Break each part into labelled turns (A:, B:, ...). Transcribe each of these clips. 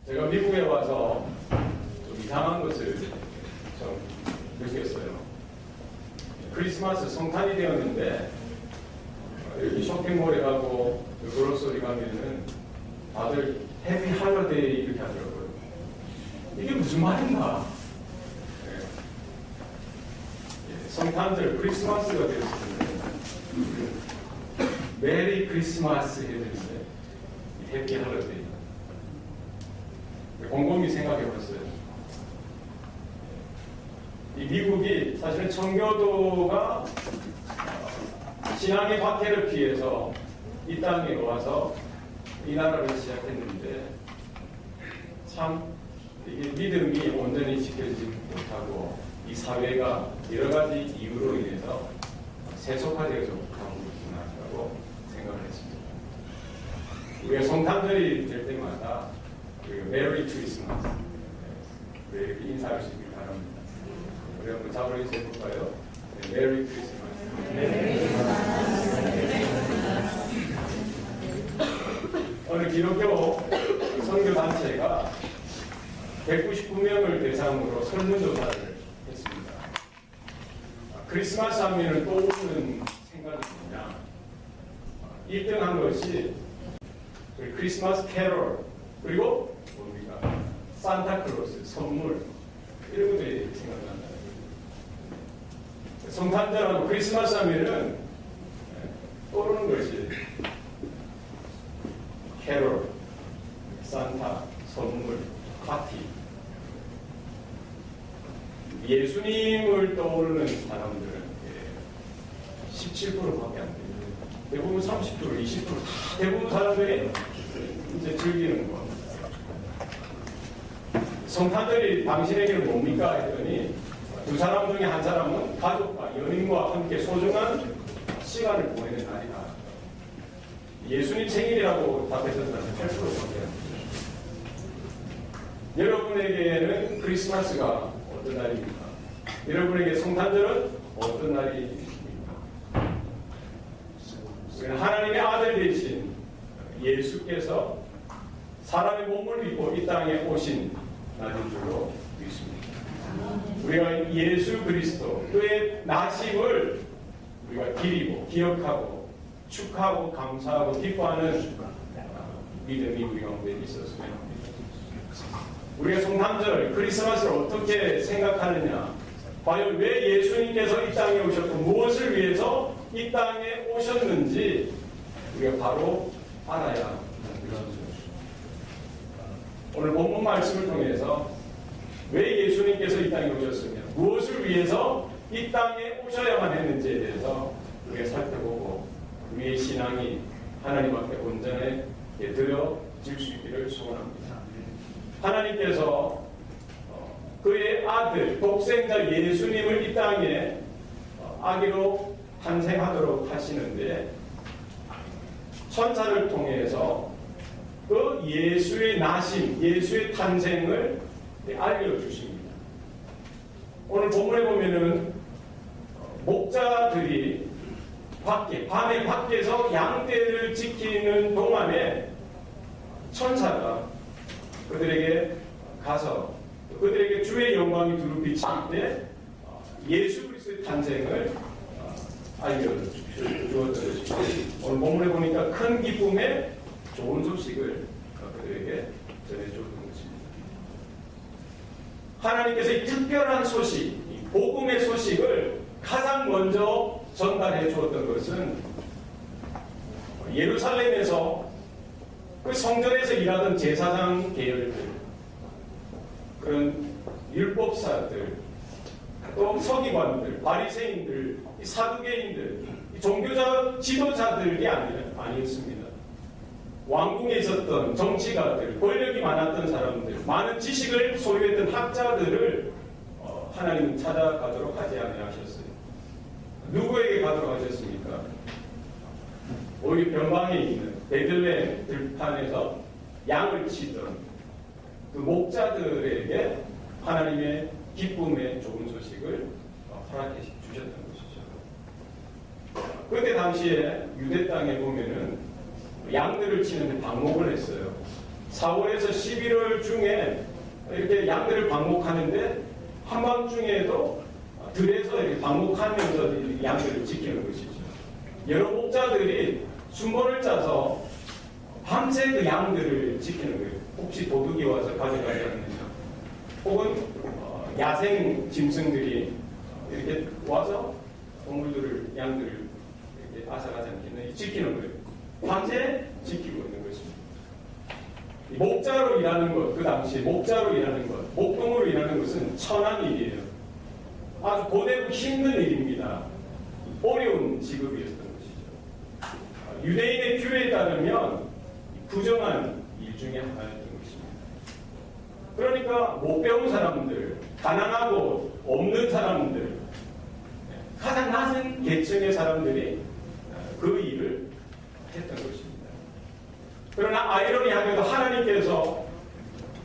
A: 제가 미국에 와서 좀 이상한 것을 좀 느꼈어요. 크리스마스 성탄이 되었는데 여기 쇼핑몰에 가고 그로서리 가면은 다들 해피 할러데이 이렇게 하더라고요. 이게 무슨 말인가? 성탄절 크리스마스가 되었으면 메리 크리스마스 해야 되는데 해피 할러데이. 곰곰이 생각해 봤어요. 이 미국이 사실은 청교도가 신앙의 박해를 피해서 이 땅에 와서 이 나라를 시작했는데 참 이게 믿음이 온전히 지켜지지 못하고 이 사회가 여러 가지 이유로 인해서 세속화되어서 가고 있구나라고 생각을 했습니다. 우리가 성탄절이 될 때마다 메리 크리스마스 이렇게 인사할 수 있길 바랍니다. 우리 한번 잡으러 해볼까요? 메리 크리스마스. 오늘 기독교 선교단체가 199명을 대상으로 설문조사를 했습니다. 크리스마스 하면 떠오르는 생각이 뭐냐? 1등 한 것이 크리스마스 캐롤, 그리고 뭡니까? 산타클로스, 선물, 이런 것들이 생각난다. 성탄절하고 크리스마스 하면은 떠오르는 것이 캐롤, 산타, 선물, 파티. 예수님을 떠오르는 사람들은 17%밖에 안 돼요. 대부분 30%, 20%, 대부분 사람들이 이제 즐기는 거. 성탄절이 당신에게는 뭡니까? 했더니 두 사람 중에 한 사람은 가족과 연인과 함께 소중한 시간을 보내는 날이다. 예수님 생일이라고 답했었다면 8%밖에 안 돼요. 여러분에게는 크리스마스가 어떤 날입니까? 여러분에게 성탄절은 어떤 날입니까? 하나님의 아들 되신 예수께서 사람의 몸을 입고 이 땅에 오신 날인 줄로 믿습니다. 우리가 예수 그리스도 그의 나심을 우리가 기리고 기억하고 축하하고 감사하고 기뻐하는 믿음이 우리 가운데 있었으면 합니다. 우리가 성탄절 크리스마스를 어떻게 생각하느냐? 과연 왜 예수님께서 이 땅에 오셨고 무엇을 위해서 이 땅에 오셨는지 우리가 바로 알아야 합니다. 오늘 본문 말씀을 통해서 왜 예수님께서 이 땅에 오셨으며 무엇을 위해서 이 땅에 오셔야만 했는지에 대해서 우리가 살펴보고 우리의 신앙이 하나님 앞에 온전하게 드려질 수 있기를 소원합니다. 하나님께서 그의 아들 독생자 예수님을 이 땅에 아기로 탄생하도록 하시는데 천사를 통해서 그 예수의 나심, 예수의 탄생을 알려주십니다. 오늘 본문에 보면은 목자들이 밤에 밖에서 양떼를 지키는 동안에 천사가 그들에게 가서 그들에게 주의 영광이 두루 비칠 때 예수 그리스도의 탄생을 알려주었던 것입니다. 오늘 본문에 보니까 큰 기쁨의 좋은 소식을 그들에게 전해주었던 것입니다. 하나님께서 이 특별한 소식, 이 복음의 소식을 가장 먼저 전달해 주었던 것은 예루살렘에서 그 성전에서 일하던 제사장 계열들, 그런 율법사들, 또 서기관들, 바리새인들, 사두개인들, 종교자 지도자들이 아니었습니다. 왕궁에 있었던 정치가들, 권력이 많았던 사람들, 많은 지식을 소유했던 학자들을 하나님은 찾아가도록 하지 아니하셨어요. 누구에게 가도록 하셨습니까? 오히려 변방에 있는 베들레헴 들판에서 양을 치던 그 목자들에게 하나님의 기쁨의 좋은 소식을 허락해 주셨던 것이죠. 그때 당시에 유대 땅에 보면은 양들을 치는데 방목을 했어요. 4월에서 11월 중에 이렇게 양들을 방목하는데 한밤중에도 들에서 이렇게 방목하면서 양들을 지키는 것이죠. 여러 목자들이 순번을 짜서 밤새 그 양들을 지키는 거예요. 혹시 도둑이 와서 가져가지 않느냐. 혹은 야생 짐승들이 이렇게 와서 동물들을, 양들을 이렇게 앗아가지 않겠느냐 지키는 거예요. 밤새 지키고 있는 것입니다. 목자로 일하는 것, 그 당시 목자로 일하는 것, 목동으로 일하는 것은 천한 일이에요. 아주 고되고 힘든 일입니다. 어려운 직업이었던 것이죠. 유대인의 규례에 따르면 부정한 일 중에 하나였던 것입니다. 그러니까 못 배운 사람들, 가난하고 없는 사람들, 가장 낮은 계층의 사람들이 그 일을 했던 것입니다. 그러나 아이러니하게도 하나님께서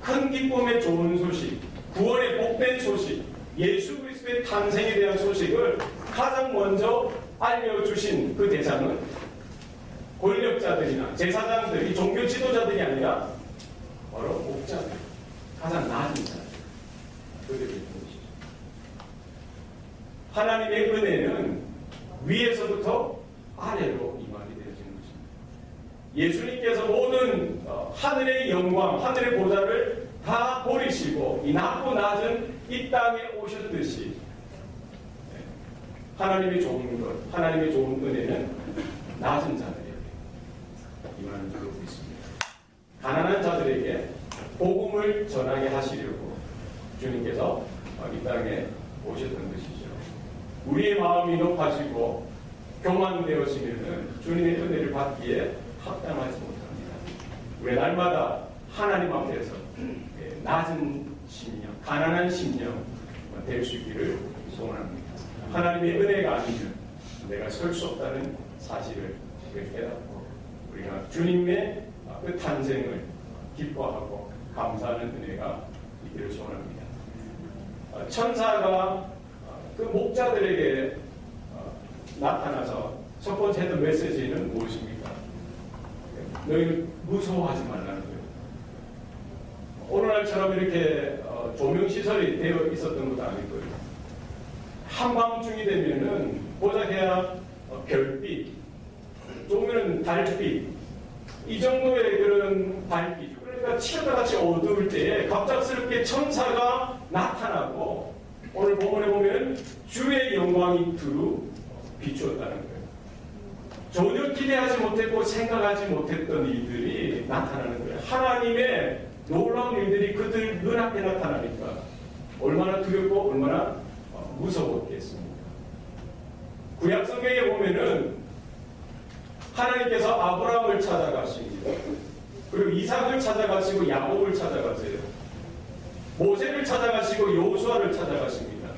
A: 큰 기쁨의 좋은 소식, 구원의 복된 소식, 예수 그리스도의 탄생에 대한 소식을 가장 먼저 알려주신 그 대상은 권력자들이나 제사장들, 이 종교 지도자들이 아니라 바로 목자들, 가장 낮은 자들, 그들이 있는 것이죠. 하나님의 은혜는 위에서부터 아래로 임하게 되어지는 것입니다. 예수님께서 모든 하늘의 영광, 하늘의 보좌를 다 버리시고 이 낮고 낮은 이 땅에 오셨듯이 하나님의 좋은 것, 하나님의 좋은 은혜는 낮은 자들에게 임하는 줄로 믿습니다. 가난한 자들에게 복음을 전하게 하시려고 주님께서 이 땅에 오셨던 것이죠. 우리의 마음이 높아지고 교만되어지면 주님의 은혜를 받기에 합당하지 못합니다. 우리 날마다 하나님 앞에서 낮은 심령, 가난한 심령 될 수 있기를 소원합니다. 하나님의 은혜가 아니면 내가 설 수 없다는 사실을 깨닫고 우리가 주님의 그 탄생을 기뻐하고 감사하는 은혜가 있기를 소원합니다. 천사가 그 목자들에게 나타나서 첫 번째 했던 메시지는 무엇입니까? 너희는 무서워하지 말라는 거예요. 오늘날처럼 이렇게 조명시설이 되어 있었던 것도 아니고요. 한밤중이 되면은 보자해야 별빛, 조금은 달빛, 이 정도의 그런 달빛, 그러니까 치료가 같이 어두울 때에 갑작스럽게 천사가 나타나고 오늘 본문에 보면 주의 영광이 두루 비추었다는 거예요. 전혀 기대하지 못했고 생각하지 못했던 일들이 나타나는 거예요. 하나님의 놀라운 일들이 그들 눈앞에 나타나니까 얼마나 두렵고 얼마나 무서웠겠습니까? 구약성경에 보면은 하나님께서 아브라함을 찾아가시고 그리고 이삭을 찾아가시고 야곱을 찾아가세요. 모세를 찾아가시고 여호수아를 찾아가십니다.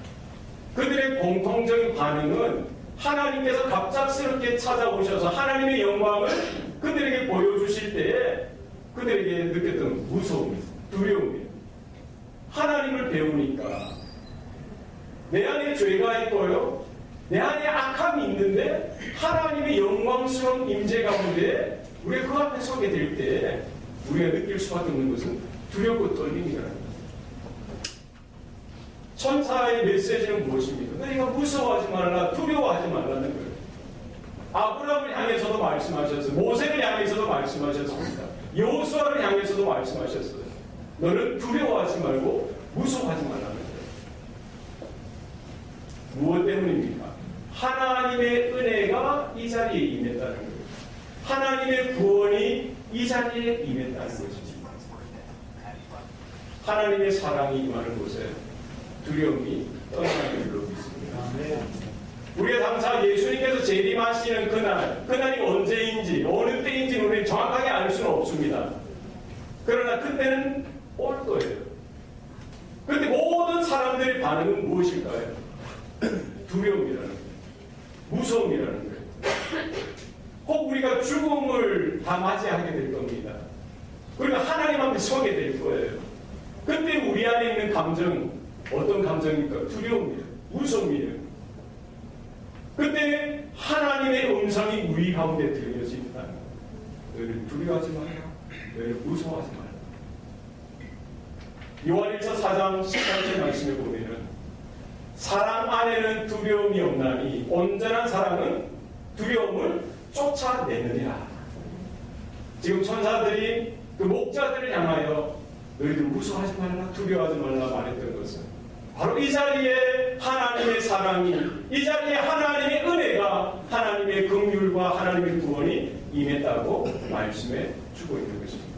A: 그들의 공통적인 반응은 하나님께서 갑작스럽게 찾아오셔서 하나님의 영광을 그들에게 보여주실 때에 그들에게 느꼈던 무서움이, 두려움이, 하나님을 배우니까 내 안에 죄가 있고요, 내 안에 악함이 있는데 하나님의 영광스러운 임재 가운데 우리가 그 앞에 서게 될 때 우리가 느낄 수밖에 없는 것은 두렵고 떨림이라는 거예요. 천사의 메시지는 무엇입니까? 너희가 무서워하지 말라, 두려워하지 말라는 거예요. 아브라함을 향해서도 말씀하셨어요. 모세를 향해서도 말씀하셨습니다. 여호수아를 향해서도 말씀하셨어요. 너는 두려워하지 말고 무서워하지 말라는 거예요. 무엇 때문입니까? 하나님의 은혜가 이 자리에 임했다는 거예요. 하나님의 구원이 이 자리에 임했다는 것입니다. 하나님의 사랑이 임하는 곳에 두려움이 떠나는 줄로 믿습니다. 우리가 당사 예수님께서 재림하시는 그날이 언제인지 어느 때인지는 우리는 정확하게 알 수는 없습니다. 그러나 그때는 올 거예요. 그런데 모든 사람들의 반응은 무엇일까요? 두려움이라는 거예요. 무서움이라는 거예요. 꼭 우리가 죽음을 다 맞이하게 될 겁니다. 그리고 하나님 앞에 서게 될 거예요. 그때 우리 안에 있는 감정, 어떤 감정입니까? 두려움이에요. 무서움이에요. 그때 하나님의 음성이 우리 가운데 들려진다. 너희는 두려워하지 마라. 너희는 무서워하지 마라. 요한일서 4장 18절 말씀에 보면은 사랑 안에는 두려움이 없나니 온전한 사랑은 두려움을 쫓아내느니라. 지금 천사들이 그 목자들을 향하여 너희들 무서워하지 말라, 두려워하지 말라 말했던 것은 바로 이 자리에 하나님의 사랑이, 이 자리에 하나님의 은혜가, 하나님의 긍휼과 하나님의 구원이 임했다고 말씀해 주고 있는 것입니다.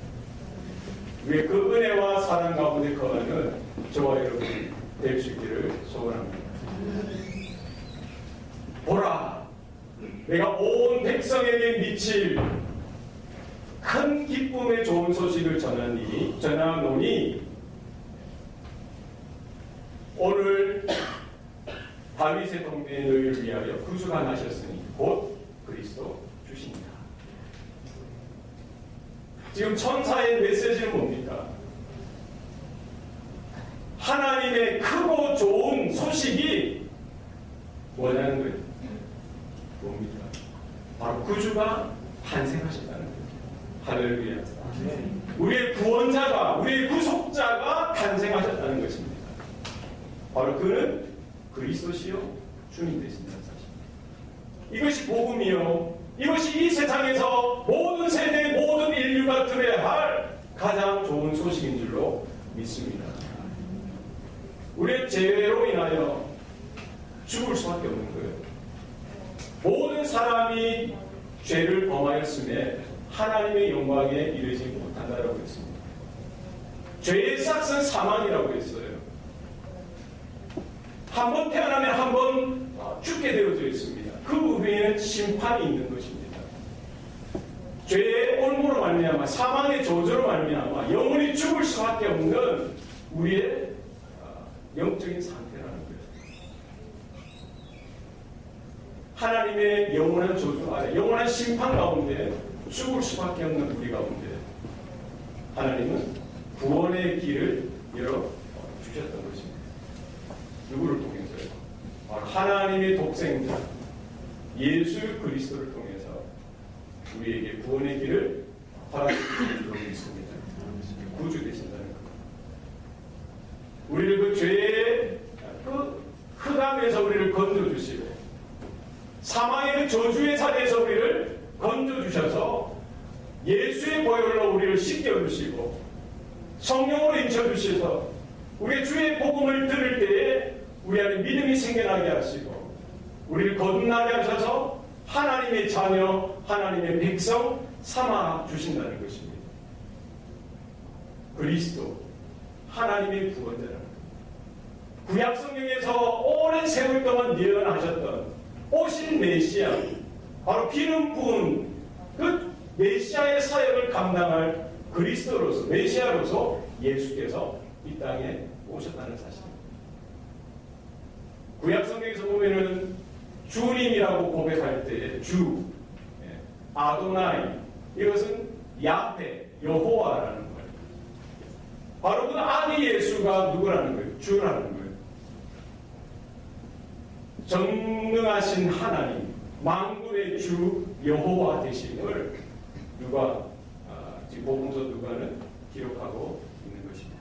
A: 왜 그 은혜와 사랑 가운데 거하는 저와 여러분이 될 수 있기를 소원합니다. 보라, 내가 온 백성에게 미칠 큰 기쁨의 좋은 소식을 전하노니 오늘 다윗의 동네에 너희를 위하여 구주가 나셨으니 곧 그리스도 주십니다. 지금 천사의 메시지는 뭡니까? 하나님의 크고 좋은 소식이 뭐냐는 거예요? 뭡니까? 바로 구주가 탄생하셨다는 거예요. 할렐루야. 우리의 구원자가, 우리의 구속자가 탄생하셨다는 것입니다. 바로 그는 그리스도시요 주님 되신다는 사실입니다. 이것이 복음이요, 이것이 이 세상에서 모든 세대, 모든 인류가 들어야 할 가장 좋은 소식인 줄로 믿습니다. 우리의 죄로 인하여 죽을 수밖에 없는 거예요. 모든 사람이 죄를 범하였음에 하나님의 영광에 이르지 못한다라고 했습니다. 죄의 싹은 사망이라고 했어요. 한 번 태어나면 한 번 죽게 되어져 있습니다. 그 후에는 심판이 있는 것입니다. 죄의 올무로 말미암아, 사망의 저주로 말미암아 영원히 죽을 수밖에 없는 우리의 영적인 상태라는 거예요. 하나님의 영원한 저주 아래, 영원한 심판 가운데 죽을 수밖에 없는 우리 가운데 하나님은 구원의 길을 열어 주셨던 것입니다. 누구를 통해서요? 바로 하나님의 독생자 예수 그리스도를 통해서 우리에게 구원의 길을 허락하신 줄로 믿습니다. 구주 되신다는 것. 우리를 그 죄의 그 흑암에서 우리를 건져주시고 사망의 그 저주의 산에서 우리를 건져주셔서 예수의 보혈로 우리를 씻겨주시고 성령으로 인쳐주셔서 우리의 주의 복음을 들을 때에 우리 안에 믿음이 생겨나게 하시고 우리를 거듭나게 하셔서 하나님의 자녀, 하나님의 백성 삼아 주신다는 것입니다. 그리스도, 하나님의 구원자라는 것. 구약 성경에서 오랜 세월 동안 예언하셨던 오신 메시아, 바로 기름 부은 그 메시아의 사역을 감당할 그리스도로서, 메시아로서 예수께서 이 땅에 오셨다는 사실입니다. 구약 성경에서 보면은 주님이라고 고백할 때 주, 아도나이, 이것은 야훼, 여호와라는 거예요. 바로 그 아기 예수가 누구라는 거예요? 주라는 거예요. 전능하신 하나님, 만군의 주 여호와 되심을 누가 지금 복음서 누가는 기록하고 있는 것입니다.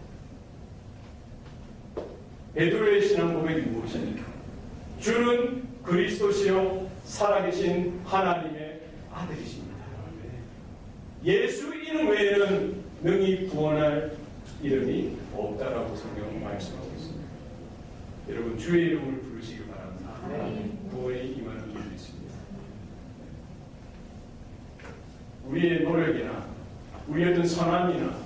A: 베드로의 신앙 고백이 무엇입니까? 주는 그리스도시요 살아계신 하나님의 아들이십니다. 예수 이름 외에는 능히 구원할 이름이 없다라고 성경 말씀하고 있습니다. 여러분 주의 이름을 부르시기 바랍니다. 구원이 임하는 길이 있습니다. 우리의 노력이나 우리의 어떤 선함이나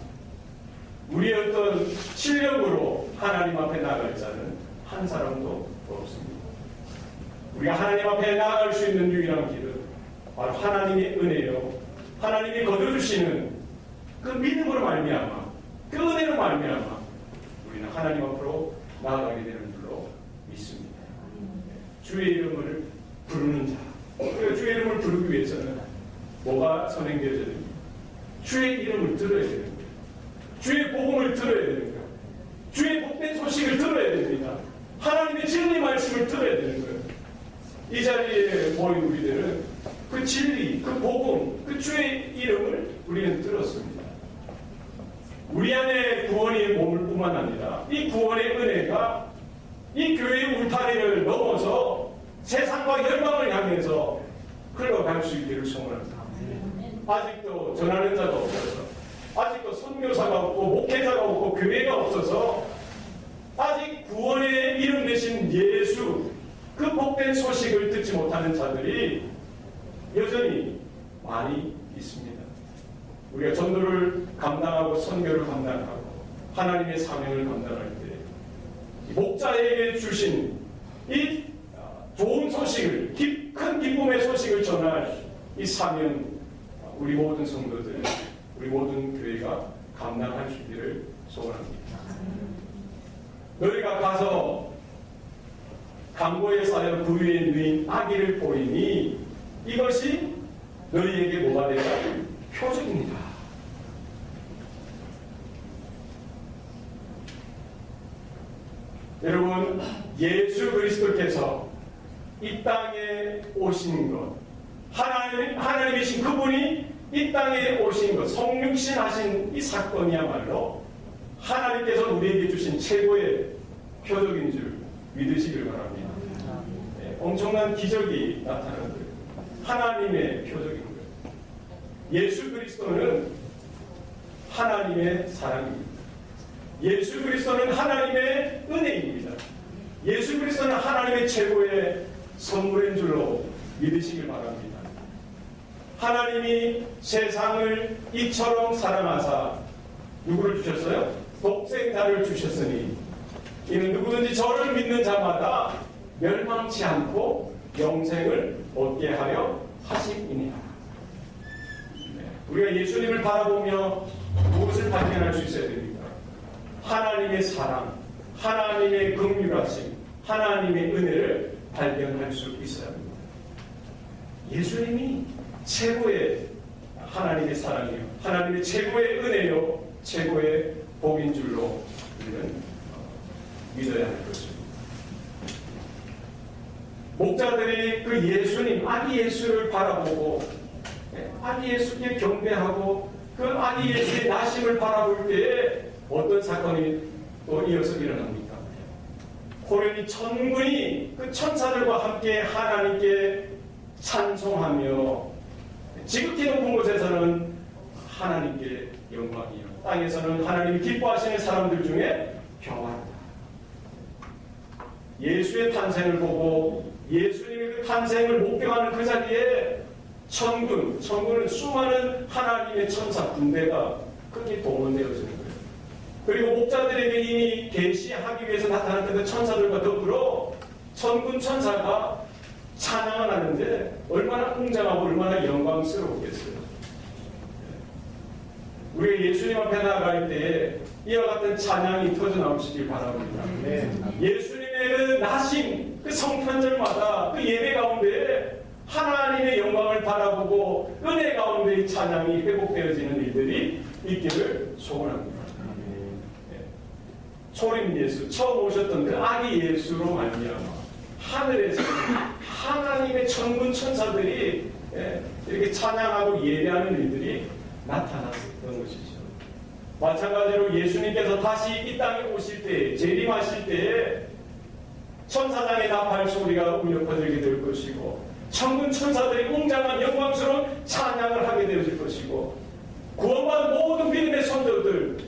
A: 우리의 어떤 실력으로 하나님 앞에 나아갈 자는 한 사람도 없습니다. 우리가 하나님 앞에 나아갈 수 있는 유일한 길은 바로 하나님의 은혜요, 하나님이 거둬주시는 그 믿음으로 말미암아, 그 은혜로 말미암아 우리는 하나님 앞으로 나아가게 되는 줄로 믿습니다. 주의 이름을 부르는 자, 우리가 주의 이름을 부르기 위해서는 뭐가 선행되어야 됩니까? 주의 이름을 들어야 되는 거예요. 주의 복음을 들어야 되는 거예요. 주의 복된 소식을 들어야 됩니다. 하나님의 진리 말씀을 들어야 되는 거예요. 이 자리에 모인 우리들은 그 진리, 그 복음, 그 주의 이름을 우리는 들었습니다. 우리 안에 구원이 머물 뿐만 뿐만 아니라 이 구원의 은혜가 이 교회의 울타리를 넘어서 세상과 열방을 향해서 흘러갈 수 있기를 소원합니다. 아직도 전하는 자가 없어서, 아직도 선교사가 없고 목회자가 없고 교회가 없어서 아직 구원의 이름 대신 예수, 그 복된 소식을 듣지 못하는 자들이 여전히 많이 있습니다. 우리가 전도를 감당하고 선교를 감당하고 하나님의 사명을 감당할 때 목자에게 주신 이 좋은 소식을, 큰 기쁨의 소식을 전할 이 사명, 우리 모든 성도들, 우리 모든 교회가 감당할 수 있기를 소원합니다. 너희가 가서 강고의 사역 부위에 누인 아기를 보이니 이것이 너희에게 뭐가 되라? 표적입니다. 여러분, 예수 그리스도께서 이 땅에 오신 것, 하나님이신 그분이 이 땅에 오신 것, 성육신 하신 이 사건이야말로 하나님께서 우리에게 주신 최고의 표적인 줄 믿으시길 바랍니다. 네, 엄청난 기적이 나타나는 거예요. 하나님의 표적인 거예요. 예수 그리스도는 하나님의 사랑입니다. 예수 그리스도는 하나님의 은혜입니다. 예수 그리스도는 하나님의 최고의 선물인 줄로 믿으시길 바랍니다. 하나님이 세상을 이처럼 사랑하사 누구를 주셨어요? 독생자를 주셨으니 이는 누구든지 저를 믿는 자마다 멸망치 않고 영생을 얻게 하려 하심이니라. 우리가 예수님을 바라보며 무엇을 발견할 수 있어야 됩니까? 하나님의 사랑, 하나님의 긍휼하심, 하나님의 은혜를 발견할 수 있어야 합니다. 예수님이 최고의 하나님의 사랑이요, 하나님의 최고의 은혜요, 최고의 복인 줄로 우리는 믿어야 할 것입니다. 목자들이 그 예수님, 아기 예수를 바라보고 아기 예수께 경배하고 그 아기 예수의 나심을 바라볼 때에 어떤 사건이 또 이어서 일어납니까? 호련히 천군이 그 천사들과 함께 하나님께 찬송하며 지극히 높은 곳에서는 하나님께 영광이요, 땅에서는 하나님이 기뻐하시는 사람들 중에 평화다. 예수의 탄생을 보고 예수님의 그 탄생을 목격하는 그 자리에 천군은 수많은 하나님의 천사 군대가 크게 동원되어지는 거예요. 그리고 목자들에게 이미 계시하기 위해서 나타났던 그 천사들과 더불어 천군 천사가 찬양을 하는데 얼마나 웅장하고 얼마나 영광스러웠겠어요. 우리가 예수님 앞에 나아갈 때에 이와 같은 찬양이 터져나오시길 바랍니다. 예수님의 그 나심, 그 성탄절마다 그 예배 가운데 하나님의 영광을 바라보고 은혜 가운데 이 찬양이 회복되어지는 일들이 있기를 소원합니다. 초림 예수, 처음 오셨던 그 아기 예수로 말미암아 하늘에서 하나님의 천군 천사들이 이렇게 찬양하고 예배하는 일들이 나타났던 것이죠. 마찬가지로 예수님께서 다시 이 땅에 오실 때, 재림하실 때에 천사장의 나팔 소리가 울려 퍼지게 될 것이고 천군 천사들이 웅장한 영광스러운 찬양을 하게 되어질 것이고 구원받은 모든 믿음의 성도들,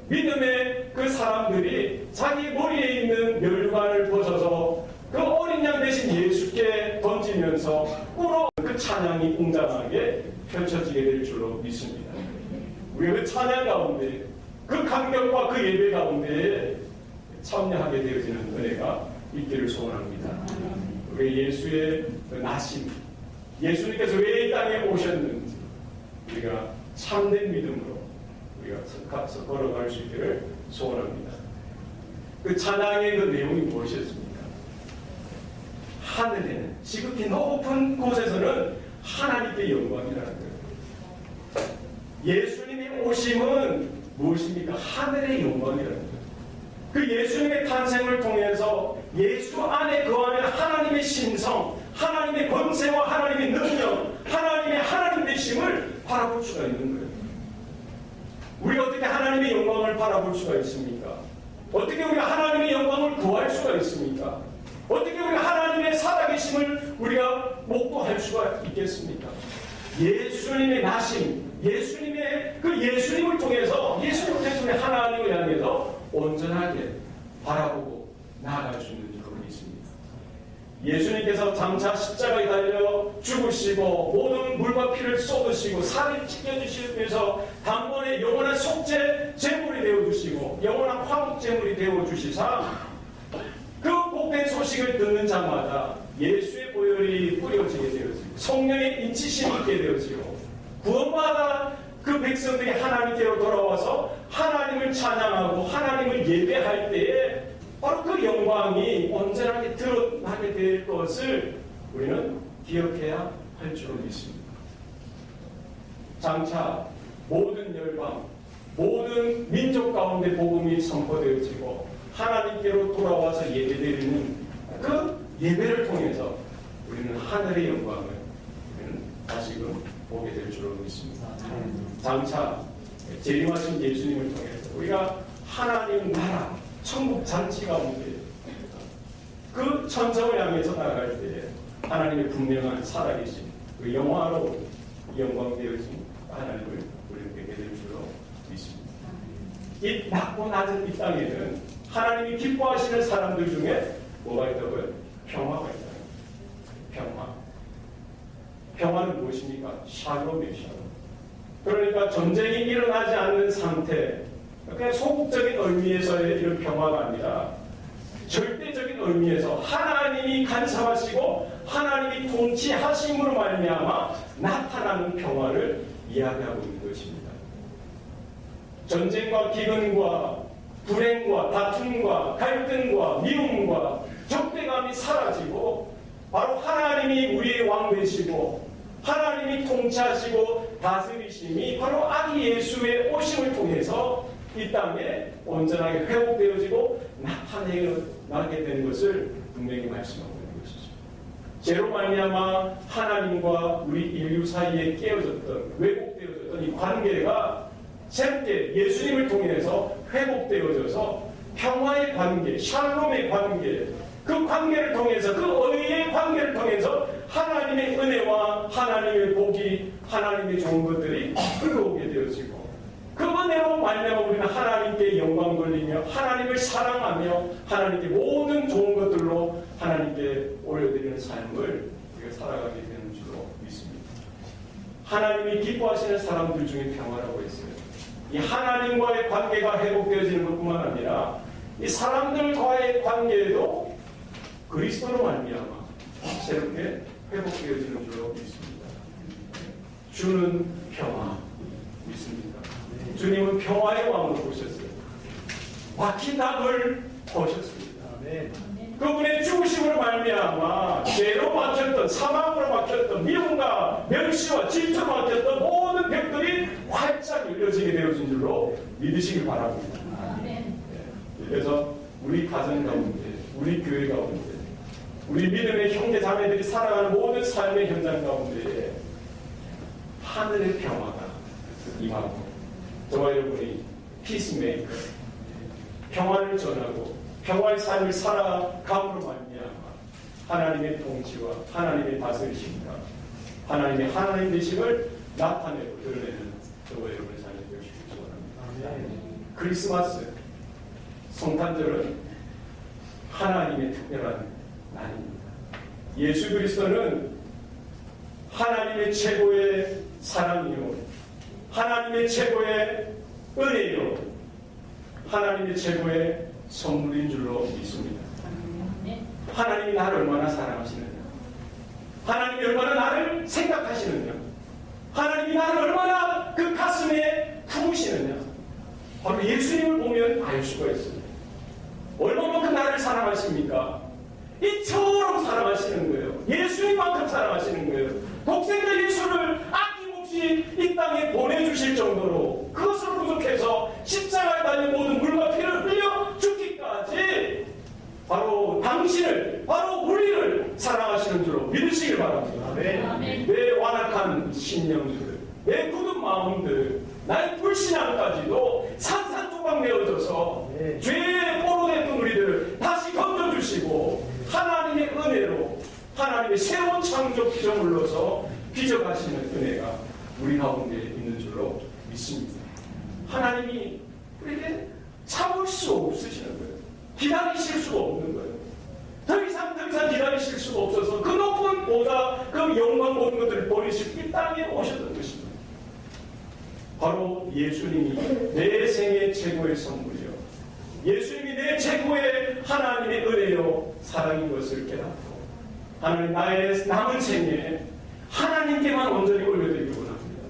A: 믿음의 그 사람들이 자기 머리에 있는 멸관을 벗어서 그 어린 양 대신 예수께 던지면서 꿇어 그 찬양이 웅장하게 펼쳐지게 될 줄로 믿습니다. 우리가 그 찬양 가운데, 그 감격과 그 예배 가운데 참여하게 되어지는 은혜가 있기를 소원합니다. 우리 예수의 그 나심, 예수님께서 왜 이 땅에 오셨는지 우리가 참된 믿음으로 우리가 걸어갈 수 있기를 소원합니다. 그 찬양의 그 내용이 무엇이었습니까? 하늘에는, 지극히 높은 곳에서는 하나님께 영광이라는 거예요. 예수님의 오심은 무엇입니까? 하늘의 영광이라는 거예요. 그 예수님의 탄생을 통해서 예수 안에 거하는 하나님의 신성, 하나님의 권세와 하나님의 능력, 하나님의 하나님 되심을 바라볼 수가 있는 거예요. 우리가 어떻게 하나님의 영광을 바라볼 수가 있습니까? 어떻게 우리가 하나님의 영광을 구할 수가 있습니까? 어떻게 우리가 하나님의 살아계심을 우리가 목도할 수가 있겠습니까? 예수님의 나심, 예수님을 통해서 우리 하나님을 향해서 온전하게 바라보고 나아갈 수 있는 그분이 있습니다. 예수님께서 장차 십자가에 달려 죽으시고 모든 물과 피를 쏟으시고 살을 찢겨주시기 위해서 단번에 영원한 속죄 제물이 되어주시고 영원한 화목 제물이 되어주시사 그 복된 소식을 듣는 자마다 예수의 보혈이 뿌려지게 되어지고 성령의 인치심이 있게 되어지고 구원받아 그 백성들이 하나님께로 돌아와서 하나님을 찬양하고 하나님을 예배할 때에 바로 그 영광이 온전하게 드러나게 될 것을 우리는 기억해야 할 줄로 믿습니다. 장차 모든 열방, 모든 민족 가운데 복음이 선포되어지고 하나님께로 돌아와서 예배드리는 그 예배를 통해서 우리는 하늘의 영광을 우리는 다시금 보게 될 줄로 믿습니다. 장차 재림하신 예수님을 통해서 우리가 하나님 나라 천국 잔치 가운데 그 천성을 향해서 나아갈 때에 하나님의 분명한 살아계신 그 영화로 영광되어진 하나님을 우리는 뵙게 될 줄로 믿습니다. 이 낮고 낮은 이 땅에는 하나님이 기뻐하시는 사람들 중에 뭐가 있다고요? 평화가 있다. 평화는 무엇입니까? 샬롬이에요. 샬롬. 그러니까 전쟁이 일어나지 않는 상태, 그냥 소극적인 의미에서의 이런 평화가 아니라 절대적인 의미에서 하나님이 간섭하시고 하나님이 통치하심으로 말미암아 나타나는 평화를 이야기하고 있는 것입니다. 전쟁과 기근과 불행과 다툼과 갈등과 미움과 적대감이 사라지고 바로 하나님이 우리의 왕 되시고 하나님이 통치하시고 다스리심이 바로 아기 예수의 오심을 통해서 이 땅에 온전하게 회복되어지고 나타나게 되는 것을 분명히 말씀하고 있는 것이죠. 죄로 말미암아 하나님과 우리 인류 사이에 깨어졌던 왜곡되어졌던 이 관계가 새롭게 예수님을 통해서 회복되어져서 평화의 관계, 샬롬의 관계, 그 관계를 통해서 그 의의 관계를 통해서 하나님의 은혜와 하나님의 복이 하나님의 좋은 것들이 흘러오게 되어지고 그 은혜로 말미암아 우리는 하나님께 영광 돌리며 하나님을 사랑하며 하나님께 모든 좋은 것들로 하나님께 올려드리는 삶을 우리가 살아가게 되는 줄로 믿습니다. 하나님이 기뻐하시는 사람들 중에 평화라고 했어요. 이 하나님과의 관계가 회복되어지는 것뿐만 아니라 이 사람들과의 관계에도 그리스도로 말미암아 새롭게 회복되어지는 줄로 믿습니다. 주는 평화 믿습니다. 주님은 평화의 왕으로 오셨어요. 막힌 담을 보셨습니다. 그분의 죽으심으로 말미암아 죄로 막혔던 사망으로 막혔던 미움과 멸시와 질투로 막혔던 모든 벽들이 활짝 열려지게 되어진 줄로 믿으시길 바랍니다. 그래서 우리 가정 가운데, 우리 교회 가운데, 우리 믿음의 형제 자매들이 살아가는 모든 삶의 현장 가운데 하늘의 평화가 임하고 저와 여러분이 피스메이커, 평화를 전하고 평화의 삶을 살아감으로 말미암아 하나님의 통치와 하나님의 다스리심과 하나님의 하나님 되심을 나타내고 드러내는 저와 여러분의 삶이 되시길 소원합니다. 크리스마스, 성탄절은 하나님의 특별한 날입니다. 예수 그리스도는 하나님의 최고의 사랑이요, 하나님의 최고의 은혜요, 하나님의 최고의 선물인 줄로 믿습니다. 하나님이 나를 얼마나 사랑하시느냐, 하나님이 얼마나 나를 생각하시느냐, 하나님이 나를 얼마나 그 가슴에 품으시느냐, 바로 예수님을 보면 알 수가 있습니다. 얼마만큼 나를 사랑하십니까? 이처럼 사랑하시는 거예요. 예수님만큼 사랑하시는 거예요. 독생자 예수를 아낌없이 이 땅에 보내주실 정도로 그것으로 부족해서 십자가에 달린 모든 물과 피를 흘려 죽기까지 바로 당신을, 바로 우리를 사랑하시는 줄로 믿으시길 바랍니다. 내 완악한 심령들, 내 굳은 마음들, 나의 불신앙까지도 산산조각 내어져서 죄에 포로됐던 우리들을 다시 건져주시고 하나님의 은혜로 하나님의 새로운 창조 피조물로서 빚어가시는 은혜가 우리 가운데 있는 줄로 믿습니다. 하나님이 우리에게 참을 수 없으시는 거예요. 기다리실 수가 없는 거예요. 더 이상 기다리실 수가 없어서 그 높은 보좌, 그 영광 모든 것들을 버리시고 이 땅에 오셨던 것입니다. 바로 예수님이 내 생의 최고의 선물이요, 예수님이 내 최고의 하나님의 은혜요 사랑인 것을 깨닫고 하나님 나의 남은 생에 하나님께만 온전히 올려드리기 원합니다.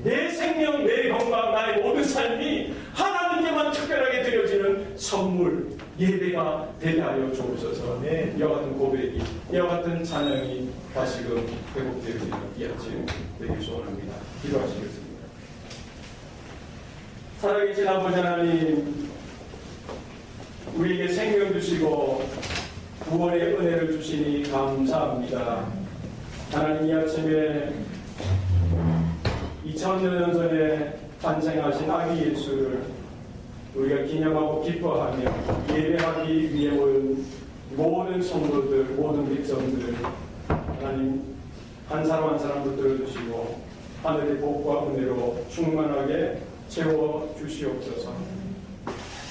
A: 내 생명, 내 건강, 나의 모든 삶이 하나님께만 특별하게 드려지는 선물, 예배가 되게 하여 주옵소서. 이와 같은 고백이, 이와 같은 찬양이 다시금 회복되어지는 이 아침 되길 소원합니다. 기도하시겠습니다. 살아계신 아버지 하나님, 우리에게 생명 주시고 구원의 은혜를 주시니 감사합니다. 하나님, 이 아침에 2000년 전에 탄생하신 아기 예수를 우리가 기념하고 기뻐하며 예배하기 위해 온 모든 성도들, 모든 백성들, 하나님 한 사람 한 사람 붙들어 주시고 하늘의 복과 은혜로 충만하게 채워 주시옵소서.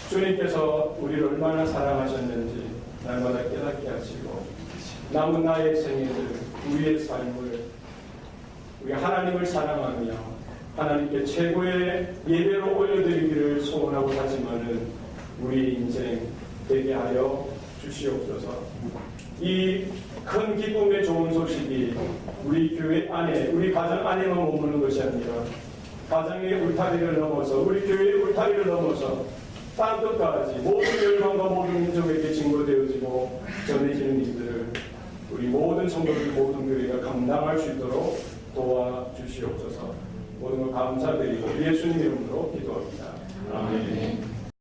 A: 주님께서 우리를 얼마나 사랑하셨는지 날마다 깨닫게 하시고 남은 나의 생애들, 우리의 삶을 우리 하나님을 사랑하며 하나님께 최고의 예배로 올려드리기를 소원하고 하지만은 우리 인생 되게 하여 주시옵소서. 이 큰 기쁨의 좋은 소식이 우리 교회 안에, 우리 가정 안에만 머무는 것이 아니라 가정의 울타리를 넘어서, 우리 교회의 울타리를 넘어서 땅끝까지 모든 열방과 모든 민족에게 증거되어지고 전해지는 일들을 우리 모든 성도들, 모든 교회가 감당할 수 있도록 도와주시옵소서. 모든 걸 감사드리고 예수님 이름으로 기도합니다. 아멘.